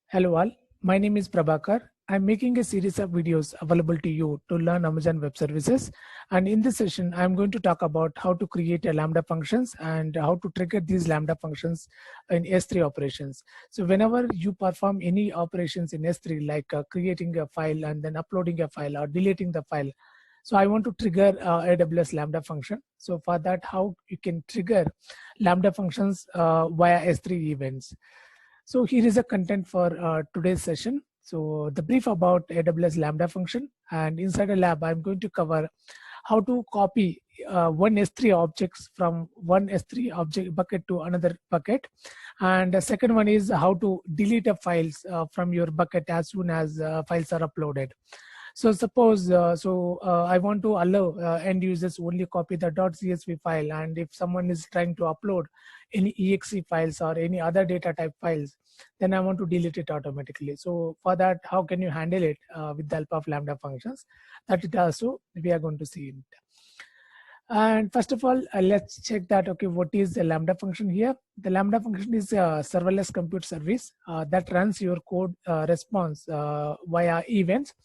Hello all, my name is Prabhakar. I'm making a series of videos available to you to learn Amazon Web Services. And in this session, I'm going to talk about how to create a Lambda functions and how to trigger these Lambda functions in S3 operations. So whenever you perform any operations in S3, like creating a file and then uploading a file or deleting the file, so I want to trigger AWS Lambda function. So for that, how you can trigger Lambda functions via S3 events. So here is a content for today's session. So the brief about AWS Lambda function, and inside a lab, I'm going to cover how to copy one S3 objects from one S3 object bucket to another bucket. And the second one is how to delete a files from your bucket as soon as files are uploaded. So suppose, I want to allow end users only copy the .csv file, and if someone is trying to upload any exe files or any other data type files, then I want to delete it automatically. So for that, how can you handle it with the help of Lambda functions? That it also we are going to see it. And first of all, let's check that, okay, what is the Lambda function here? The Lambda function is a serverless compute service that runs your code response via events,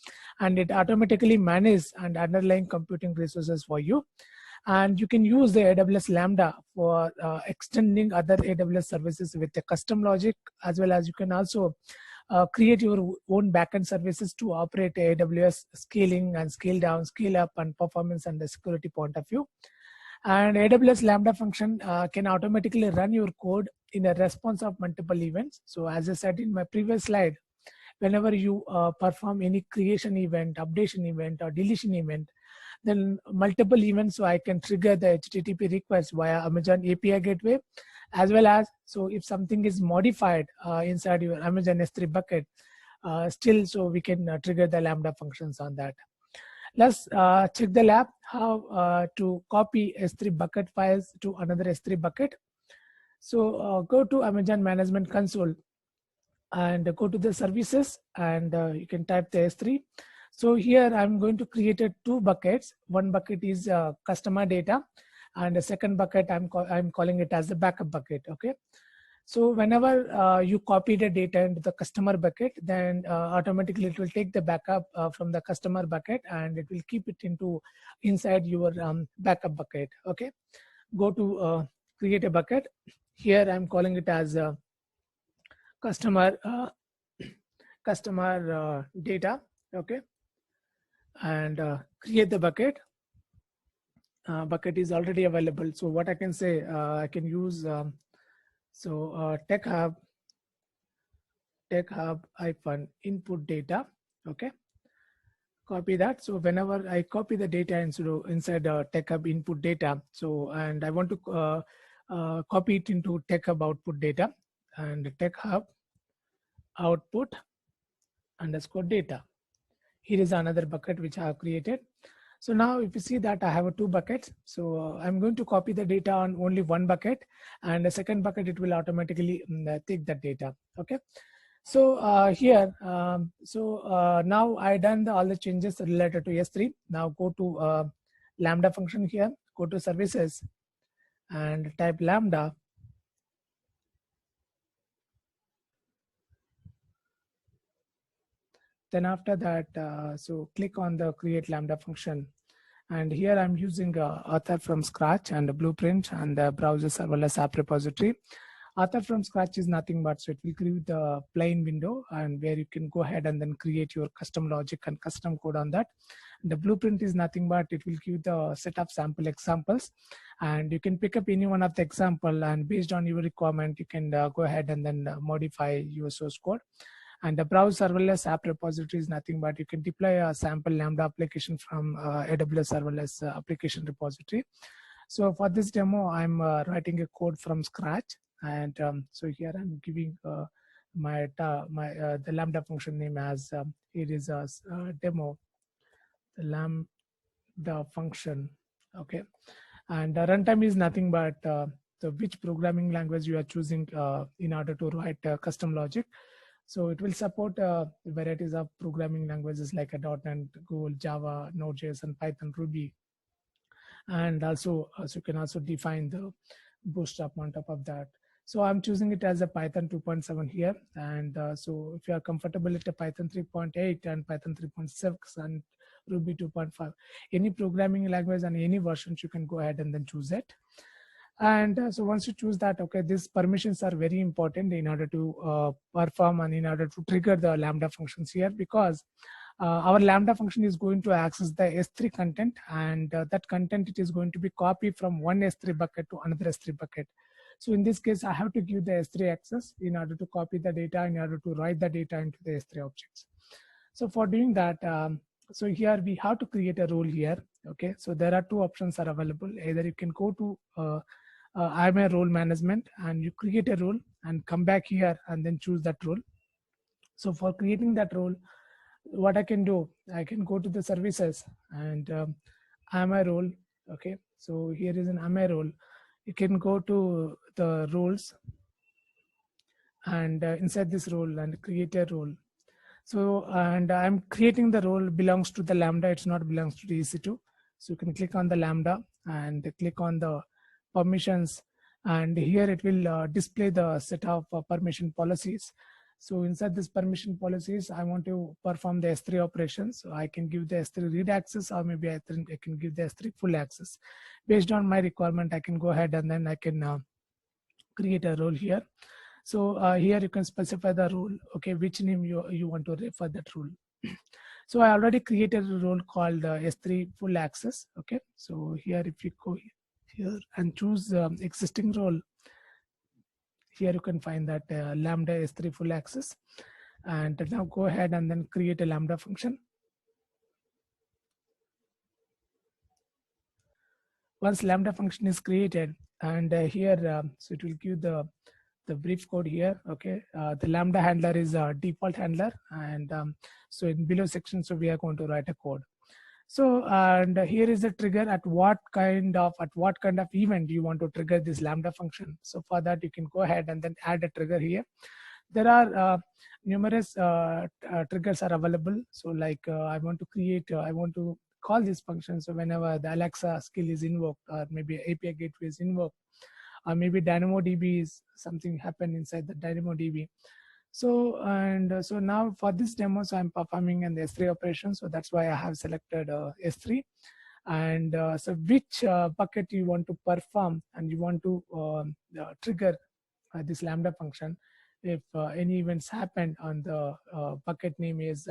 and it automatically manages and underlying computing resources for you. And you can use the AWS Lambda for extending other AWS services with the custom logic, as well as you can also create your own backend services to operate AWS scaling and scale down, scale up, and performance and the security point of view. And AWS Lambda function can automatically run your code in a response of multiple events. So as I said in my previous slide, whenever you perform any creation event, updation event, or deletion event, then multiple events, so I can trigger the HTTP request via Amazon API gateway, as well as, so if something is modified inside your Amazon S3 bucket, still, so we can trigger the Lambda functions on that. Let's check the lab how to copy S3 bucket files to another S3 bucket. So go to Amazon Management Console and go to the services, and you can type the S3. So here I'm going to create two buckets. One bucket is customer data, and the second bucket I'm calling it as the backup bucket. Okay. So whenever you copy the data into the customer bucket, then automatically it will take the backup from the customer bucket, and it will keep it inside your backup bucket. Okay. Go to create a bucket. Here I'm calling it as customer data. Okay. And create the bucket. Bucket is already available. So what I can say, I can use Tech Hub hyphen input data. Okay. Copy that. So whenever I copy the data inside Tech Hub input data, so, and I want to copy it into Tech Hub output data, and Tech Hub output underscore data. Here is another bucket which I have created. So now if you see that I have two buckets, so I'm going to copy the data on only one bucket, and the second bucket, it will automatically take that data. Okay. So here, now I done all the changes related to S3. Now go to Lambda function here, go to services and type Lambda. Then after that, so click on the create Lambda function. And here I'm using Author from scratch and a blueprint and the browser serverless app repository. Author from scratch is nothing but, so it will create the plain window and where you can go ahead and then create your custom logic and custom code on that. The blueprint is nothing but it will give the set of sample examples, and you can pick up any one of the example, and based on your requirement, you can go ahead and then modify your source code. And the browse serverless app repository is nothing but you can deploy a sample Lambda application from AWS serverless application repository. So for this demo, I'm writing a code from scratch, and so here I'm giving the Lambda function name as it is a demo, the Lambda function. Okay, and the runtime is nothing but which programming language you are choosing in order to write custom logic. So it will support varieties of programming languages like .NET, Go, Java, Node.js, and Python, Ruby. And also, so you can also define the bootstrap on top of that. So I'm choosing it as a Python 2.7 here. And so if you are comfortable with the Python 3.8 and Python 3.6 and Ruby 2.5, any programming language and any versions, you can go ahead and then choose it. And so once you choose that, okay, these permissions are very important in order to perform and in order to trigger the Lambda functions here, because our Lambda function is going to access the S3 content, and that content, it is going to be copied from one S3 bucket to another S3 bucket. So in this case, I have to give the S3 access in order to copy the data, in order to write the data into the S3 objects. So for doing that, so here we have to create a role here. Okay, so there are two options are available. Either you can go to I'm a role management and you create a role and come back here and then choose that role. So for creating that role, what I can do, I can go to the services and I'm a role. Okay, so here is an I'm a role. You can go to the roles and inside this role and create a role. So, and I'm creating the role belongs to the Lambda, it's not belongs to the EC2. So you can click on the Lambda and click on the permissions, and here it will display the set of permission policies. So inside this permission policies, I want to perform the S3 operations. So I can give the S3 read access, or maybe I can give the S3 full access. Based on my requirement, I can go ahead and then I can create a role here. So here you can specify the role, okay, which name you want to refer that role. So I already created a role called S3 full access. Okay, so here if you go here and choose existing role, here you can find that Lambda S3 full access. And now go ahead and then create a Lambda function. Once Lambda function is created, and here, so it will give the brief code here. Okay, the Lambda handler is a default handler, and so in below section, so we are going to write a code. So and here is the trigger at what kind of event you want to trigger this Lambda function. So for that, you can go ahead and then add a trigger here. There are numerous triggers are available. So like I want to create, I want to call this function. So whenever the Alexa skill is invoked, or maybe API gateway is invoked, or maybe DynamoDB is something happen inside the DynamoDB. So and so now for this demo, so I'm performing an S3 operation. So that's why I have selected S3. And so which bucket you want to perform, and you want to trigger this Lambda function if any events happen on the bucket name is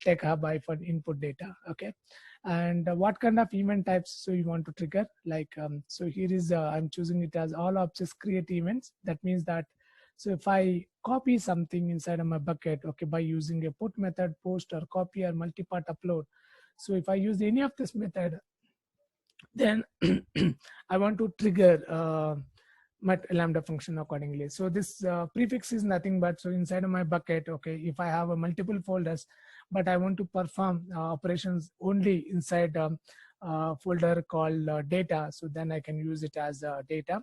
tech hub input data. Okay, and what kind of event types so you want to trigger, like so here is I'm choosing it as all objects create events. That means that so if I copy something inside of my bucket, okay, by using a put method, post or copy or multi-part upload, so if I use any of this method, then I want to trigger my Lambda function accordingly. So this prefix is nothing but, so inside of my bucket, okay, if I have a multiple folders, but I want to perform operations only inside folder called data, so then I can use it as data.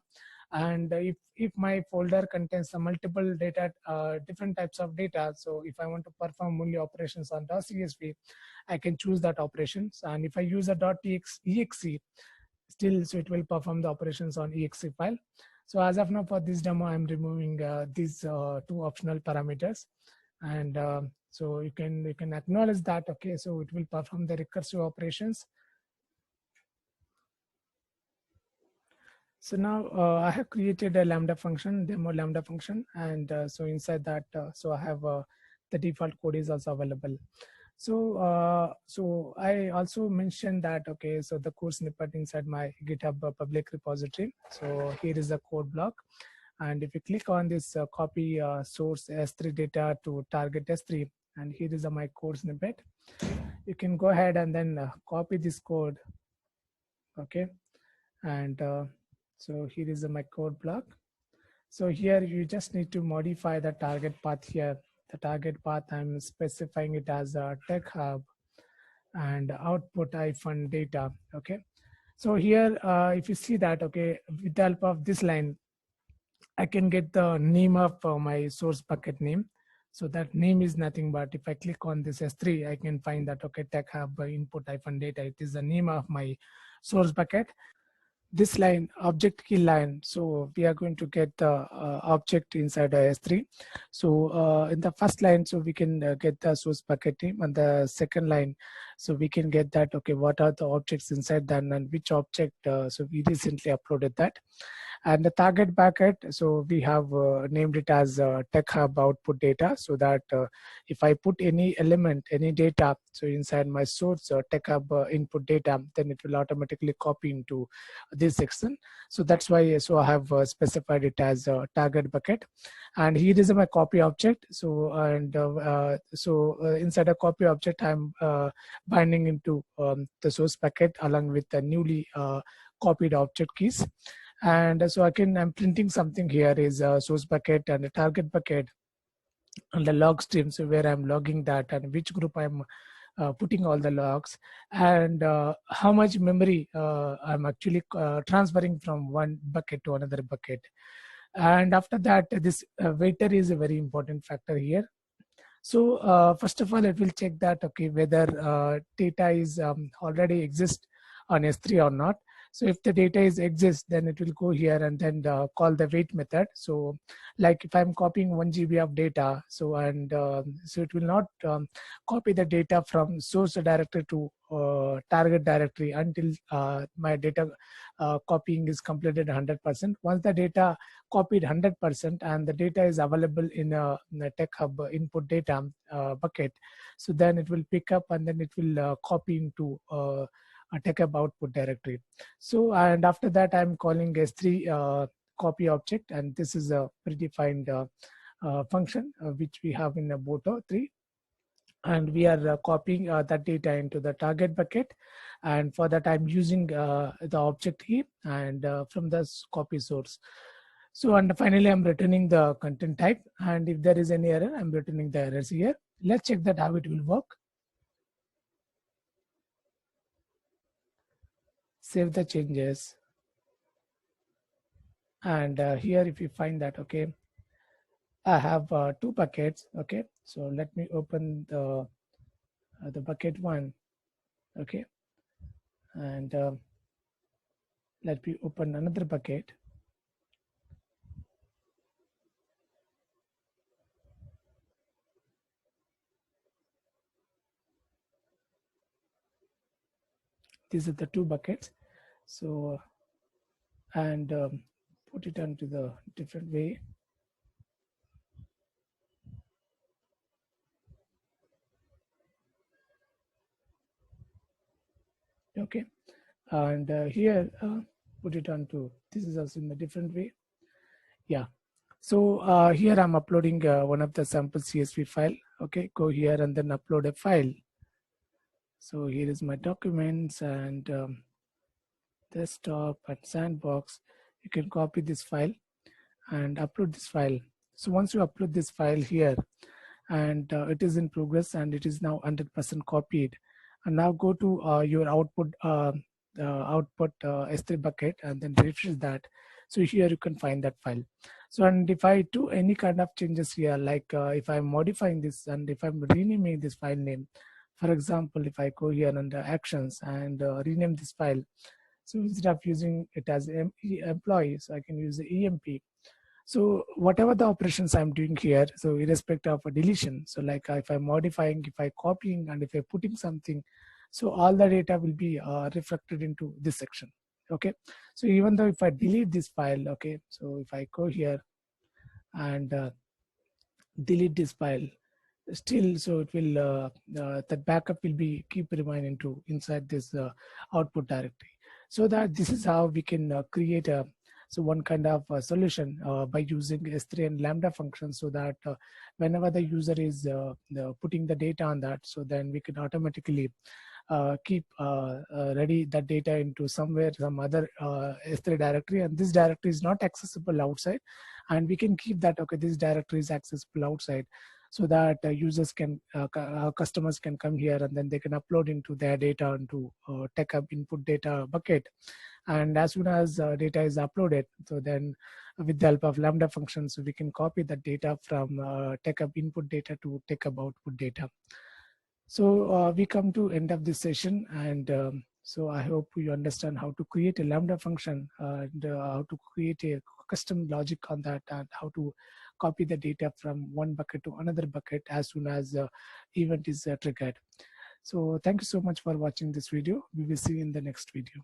And if my folder contains some multiple data, different types of data, so if I want to perform only operations on .csv, I can choose that operations. And if I use a .exe, still, so it will perform the operations on exe file. So as of now, for this demo, I'm removing these two optional parameters, and so you can acknowledge that. Okay, so it will perform the recursive operations. So now I have created a Lambda function, demo Lambda function, and so inside that, so I have the default code is also available. So so I also mentioned that, okay, so the code snippet inside my GitHub public repository. So here is the code block, and if you click on this copy source S3 data to target S3, and here is my code snippet, you can go ahead and then copy this code. Okay, and so here is my code block. So here you just need to modify the target path here. The target path, I'm specifying it as a tech hub and output -data. Okay, so here if you see that, okay, with the help of this line, I can get the name of my source bucket name. So that name is nothing but, if I click on this S3, I can find that, okay, tech hub input -data, it is the name of my source bucket. this line, object key line. So we are going to get the object inside S3. So in the first line, so we can get the source bucket name, and the second line, so we can get that, okay, what are the objects inside that and which object, so we recently uploaded that. And the target bucket, so we have named it as tech hub output data, so that if I put any element, any data, so inside my source tech hub input data, then it will automatically copy into this section. So that's why, so I have specified it as a target bucket. And here is my copy object. So and inside a copy object, I'm binding into the source bucket along with the newly copied object keys. And so I'm printing something here is a source bucket and a target bucket and the log stream, so where I'm logging that and which group I'm putting all the logs, and how much memory I'm actually transferring from one bucket to another bucket. And after that, this waiter is a very important factor here. So first of all, it will check that, okay, whether data is already exist on S3 or not. So if the data is exists, then it will go here and then call the wait method. So like if I'm copying 1 GB of data, so so it will not copy the data from source directory to target directory until my data copying is completed 100%. Once the data copied 100% and the data is available in a tech hub input data bucket, so then it will pick up and then it will copy into a tech hub output directory. So and after that, I'm calling S3 copy object, and this is a predefined function which we have in a Boto 3. And we are copying that data into the target bucket, and for that I'm using the object key and from the copy source. So and finally I'm returning the content type, and if there is any error, I'm returning the errors here. Let's check that how it will work. Save the changes, and here if you find that, okay, I have 2 buckets. Okay, so let me open the bucket 1. Okay, and let me open another bucket. These are the 2 buckets. So and put it onto the different way. Okay, and here put it onto, this is also in a different way. Yeah, so here I'm uploading one of the sample CSV file. Okay, go here and then upload a file. So here is my documents and desktop and sandbox. You can copy this file and upload this file. So once you upload this file here, and it is in progress and it is now 100% copied, and now go to your output S3 bucket and then refresh that. So here you can find that file. So and if I do any kind of changes here, like if I'm modifying this and if I'm renaming this file name, for example, if I go here under actions and rename this file, so instead of using it as employee, so I can use the EMP. So whatever the operations I'm doing here, so irrespective of a deletion, so like if I'm modifying, if I'm copying, and if I'm putting something, so all the data will be reflected into this section. Okay, so even though if I delete this file, okay, so if I go here and delete this file, still, so it will that backup will be keep remaining to inside this output directory. So that this is how we can create a one kind of solution by using S3 and Lambda functions, so that whenever the user is putting the data on that, so then we can automatically keep ready that data into somewhere, some other S3 directory, and this directory is not accessible outside, and we can keep that, okay, this directory is accessible outside, so that users can, customers can come here and then they can upload into their data into tech hub input data bucket. And as soon as data is uploaded, so then with the help of Lambda functions, we can copy that data from tech hub input data to tech hub output data. So we come to end of this session, and So I hope you understand how to create a Lambda function and how to create a custom logic on that, and how to copy the data from one bucket to another bucket as soon as the event is triggered. So thank you so much for watching this video. We will see you in the next video.